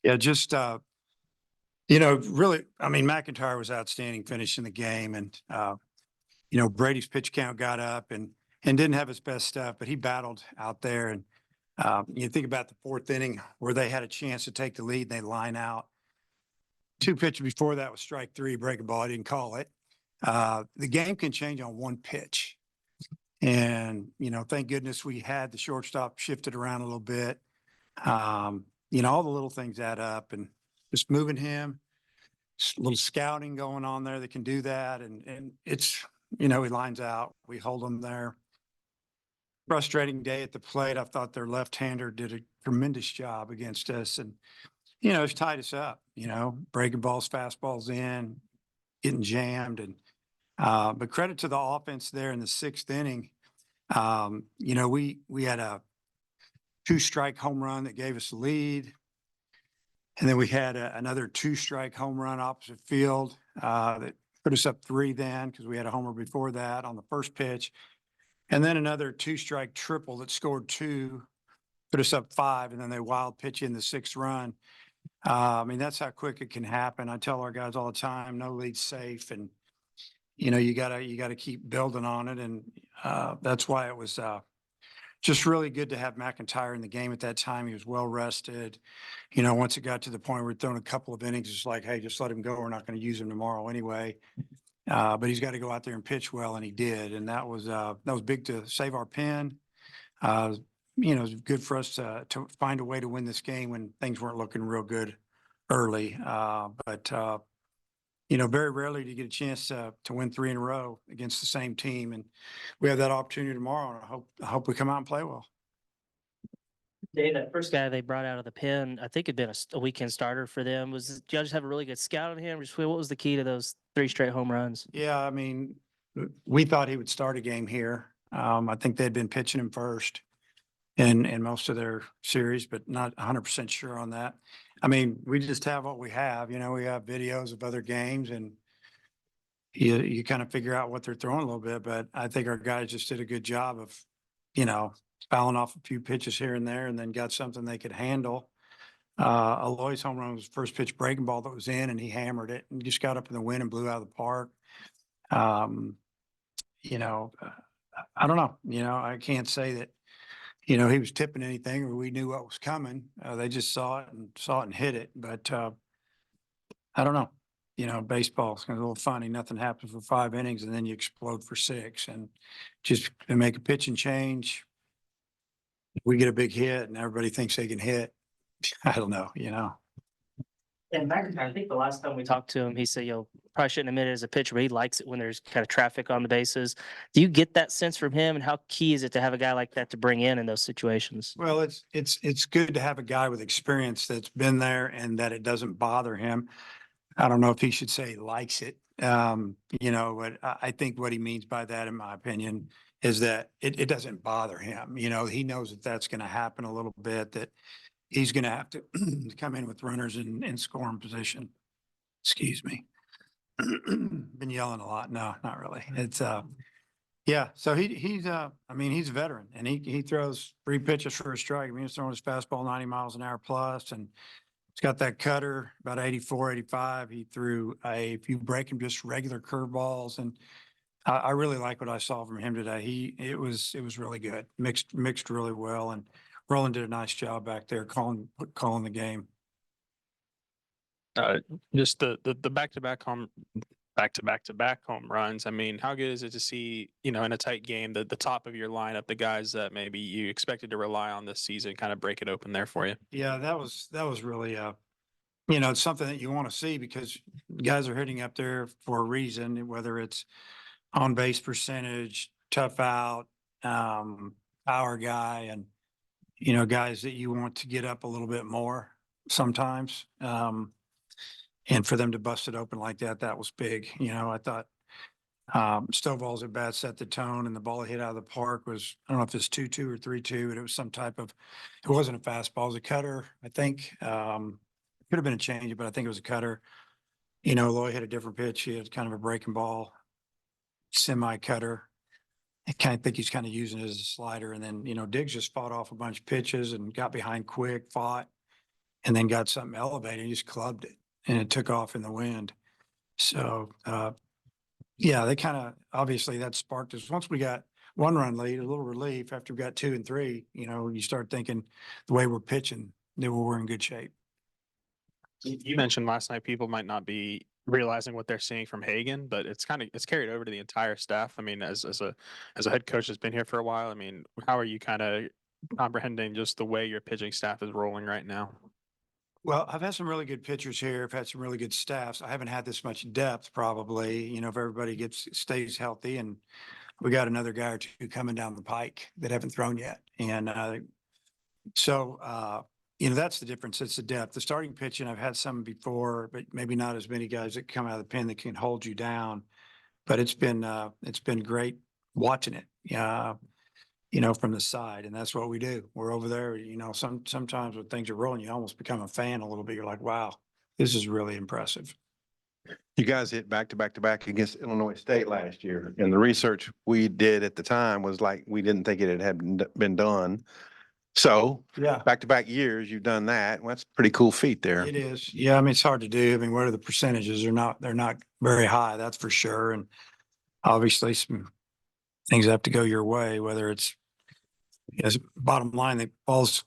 Yeah, just really, I mean, McIntyre was outstanding finishing the game, and Brady's pitch count got up and didn't have his best stuff, but he battled out there. And you think about the fourth inning where they had a chance to take the lead, and they line out. Two pitches before that was strike three, break a ball. I didn't call it. The game can change on one pitch. And, thank goodness we had the shortstop shifted around a little bit. All the little things add up, and just moving him, a little scouting going on there that can do that. And it's, he lines out, we hold him there. Frustrating day at the plate. I thought their left-hander did a tremendous job against us, and, it's tied us up, breaking balls, fastballs in, getting jammed. And, but credit to the offense there in the sixth inning. We had a two-strike home run that gave us the lead. And then we had another two-strike home run opposite field that put us up three then, because we had a homer before that on the first pitch. And then another two-strike triple that scored two, put us up five, and then they wild pitch in the sixth run. I mean, that's how quick it can happen. I tell our guys all the time, no lead's safe, and you gotta keep building on it. And that's why it was just really good to have McIntyre in the game at that time. He was well rested. Once it got to the point where we're throwing a couple of innings, it's like, hey, just let him go. We're not going to use him tomorrow anyway. But he's got to go out there and pitch well, and he did. And that was big to save our pen. It was good for us to find a way to win this game when things weren't looking real good early. But very rarely do you get a chance to win three in a row against the same team. And we have that opportunity tomorrow, and I hope we come out and play well. Dave, that first guy they brought out of the pen, I think it'd been a weekend starter for them. Did y'all just have a really good scout on him? What was the key to those three straight home runs? Yeah, I mean, we thought he would start a game here. I think they'd been pitching him first in most of their series, but not 100% sure on that. I mean, we just have what we have. We have videos of other games, and you kind of figure out what they're throwing a little bit. But I think our guys just did a good job of, fouling off a few pitches here and there, and then got something they could handle. Aloy's home run was first pitch breaking ball that was in, and he hammered it and just got up in the wind and blew out of the park. I don't know. I can't say that, he was tipping anything or we knew what was coming. They just saw it and hit it. But I don't know. Baseball's a little funny. Nothing happens for 5 innings and then you explode for 6. And just to make a pitching change, we get a big hit and everybody thinks they can hit. I don't know. And McIntyre, I think the last time we talked to him, he said, probably shouldn't admit it as a pitcher, but he likes it when there's kind of traffic on the bases. Do you get that sense from him? And how key is it to have a guy like that to bring in those situations? Well, it's good to have a guy with experience that's been there and that it doesn't bother him. I don't know if he should say he likes it. But I think what he means by that, in my opinion, is that it doesn't bother him. He knows that that's going to happen a little bit, that he's going to have to come in with runners in scoring position. Excuse me. Been yelling a lot. No, not really. It's yeah. So he's a veteran, and he throws 3 pitches for a strike. I mean, he's throwing his fastball 90 miles an hour plus, and he's got that cutter about 84, 85. He threw a few breaking just regular curveballs, and I really like what I saw from him today. It was really good. Mixed really well, and Roland did a nice job back there calling the game. Just the back-to-back home runs. I mean, how good is it to see, in a tight game, the top of your lineup, the guys that maybe you expected to rely on this season, kind of break it open there for you? Yeah, that was really it's something that you want to see, because guys are hitting up there for a reason, whether it's on base percentage, tough out, power guy, and guys that you want to get up a little bit more sometimes. And for them to bust it open like that was big. I thought Stovall's at bat set the tone, and the ball hit out of the park was, I don't know if it's 2-2 or 3-2, but it was some type of, it wasn't a fastball, it was a cutter, I think. Could have been a change, but I think it was a cutter. Loy hit a different pitch. He had kind of a breaking ball, semi cutter. I kind of think he's kind of using it as a slider. And then, Diggs just fought off a bunch of pitches and got behind quick, fought. and then got something elevated, he just clubbed it and it took off in the wind. So, yeah, they kind of, obviously that sparked us. Once we got 1 run lead, a little relief after we got 2 and 3, you start thinking the way we're pitching, that we're in good shape. You mentioned last night people might not be realizing what they're seeing from Hagan, but it's carried over to the entire staff. I mean, as a head coach that's been here for a while, I mean, how are you kind of comprehending just the way your pitching staff is rolling right now? Well, I've had some really good pitchers here. I've had some really good staffs. I haven't had this much depth probably, if everybody stays healthy, and we got another guy or two coming down the pike that haven't thrown yet. And that's the difference. It's the depth. The starting pitching, I've had some before, but maybe not as many guys that come out of the pen that can hold you down. But it's been great watching it. From the side. And that's what we do. We're over there, sometimes when things are rolling, you almost become a fan a little bit. You're like, wow, this is really impressive. You guys hit back to back to back against Illinois State last year. And the research we did at the time was like, we didn't think it had been done. So Yeah, back to back years, you've done that. Well, that's a pretty cool feat there. it is. Yeah. I mean, it's hard to do. I mean, what are the percentages? They're not very high. That's for sure. And obviously some things have to go your way, whether it's, as bottom line, the balls,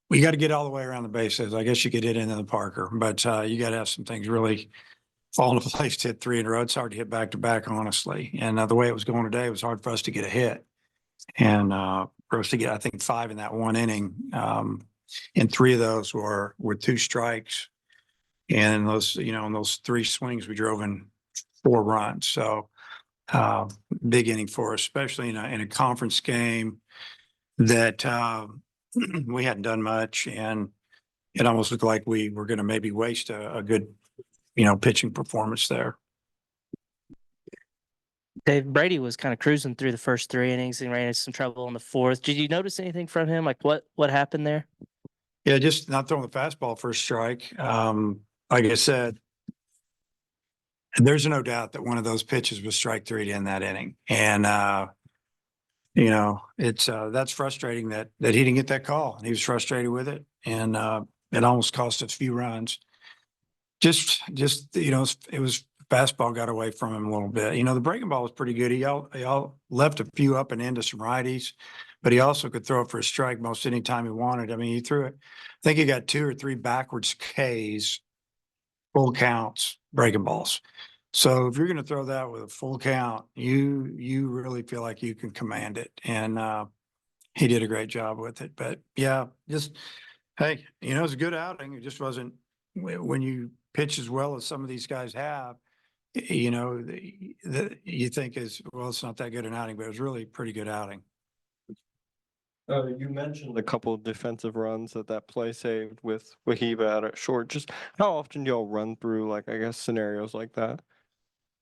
we got to get all the way around the bases. I guess you could hit into the Parker, but you got to have some things really fall into place to hit 3 in a row. It's hard to hit back to back, honestly. And the way it was going today, it was hard for us to get a hit. And for us to get, I think, 5 in that 1 inning. And 3 of those were with 2 strikes. And those, in those 3 swings, we drove in 4 runs. So big inning for us, especially in a conference game that we hadn't done much. And it almost looked like we were going to maybe waste a good, pitching performance there. Dave, Brady was kind of cruising through the first 3 innings and ran into some trouble in the 4th. Did you notice anything from him? Like what happened there? Yeah, just not throwing the fastball first strike. Like I said, there's no doubt that one of those pitches was strike 3 to end that inning. And it's that's frustrating that he didn't get that call. He was frustrated with it, and it almost cost us a few runs. Just it was fastball got away from him a little bit. The breaking ball was pretty good. He all left a few up and into some righties, but he also could throw it for a strike most any time he wanted. I mean, he threw it. I think he got 2 or 3 backwards Ks, full counts, breaking balls. So if you're going to throw that with a full count, you really feel like you can command it, and he did a great job with it. But yeah, just hey, it was a good outing. It just wasn't when you pitch as well as some of these guys have. You think is, well, it's not that good an outing, but it was really a pretty good outing. You mentioned a couple of defensive runs that play saved with Wahiba out at short. Just how often do y'all run through, like, I guess, scenarios like that?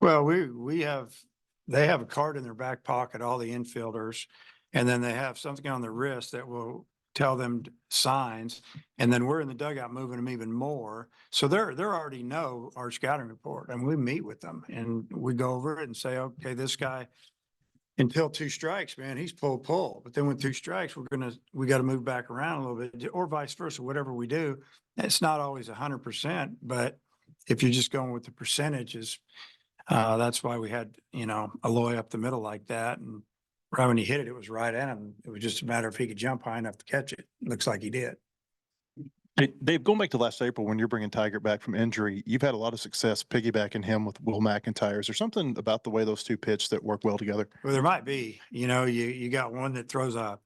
Well, they have a card in their back pocket, all the infielders, and then they have something on their wrist that will tell them signs. And then we're in the dugout moving them even more. So they're already know our scouting report, and we meet with them and we go over it and say, okay, this guy, until 2 strikes, man, he's pull. But then with 2 strikes, we got to move back around a little bit, or vice versa, whatever we do. It's not always 100%, but if you're just going with the percentages, that's why we had, Aloy up the middle like that. And right when he hit it, it was right at him. It was just a matter if he could jump high enough to catch it. Looks like he did. Hey, Dave, going back to last April when you're bringing Tiger back from injury, you've had a lot of success piggybacking him with Will McIntyre. Is there something about the way those 2 pitch that work well together? Well, there might be, you got one that throws a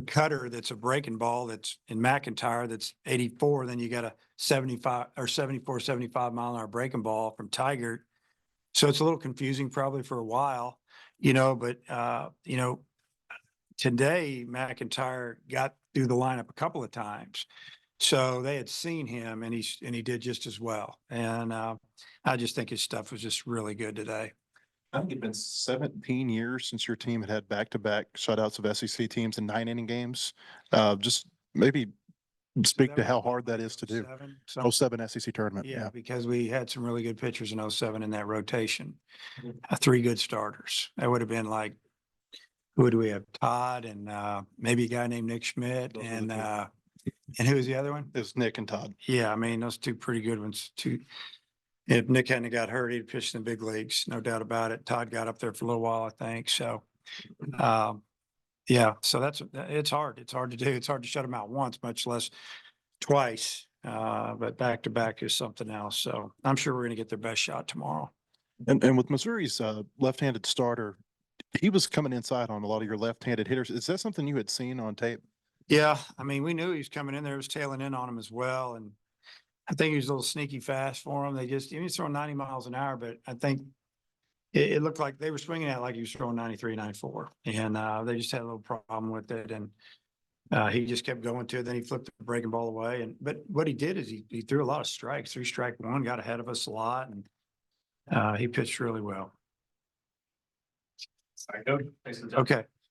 cutter that's a breaking ball that's in McIntyre that's 84. Then you got a 75 or 74, 75 mile an hour breaking ball from Tiger. So it's a little confusing probably for a while, but today McIntyre got through the lineup a couple of times. So they had seen him and he did just as well. And I just think his stuff was just really good today. I think it's been 17 years since your team had back-to-back shutouts of SEC teams in 9-inning games. Just maybe speak to how hard that is to do. 07 SEC tournament. Yeah, because we had some really good pitchers in 07 in that rotation. 3 good starters. That would have been like, who do we have? Todd and maybe a guy named Nick Schmidt and And who was the other one? It was Nick and Todd. Yeah, I mean, those two pretty good ones too. If Nick hadn't got hurt, he'd pitched in the big leagues, no doubt about it. Todd got up there for a little while, I think. So, yeah, so it's hard. It's hard to do. It's hard to shut them out once, much less twice. But back to back is something else. So I'm sure we're going to get their best shot tomorrow. And with Missouri's left-handed starter, he was coming inside on a lot of your left-handed hitters. Is that something you had seen on tape? Yeah, I mean, we knew he was coming in there, was tailing in on him as well. And I think he was a little sneaky fast for him. He was throwing 90 miles an hour, but I think it looked like they were swinging at like he was throwing 93, 94. And they just had a little problem with it. And he just kept going to it. Then he flipped the breaking ball away. But what he did is he threw a lot of strikes, 3-strike-1, got ahead of us a lot. And he pitched really well. Okay.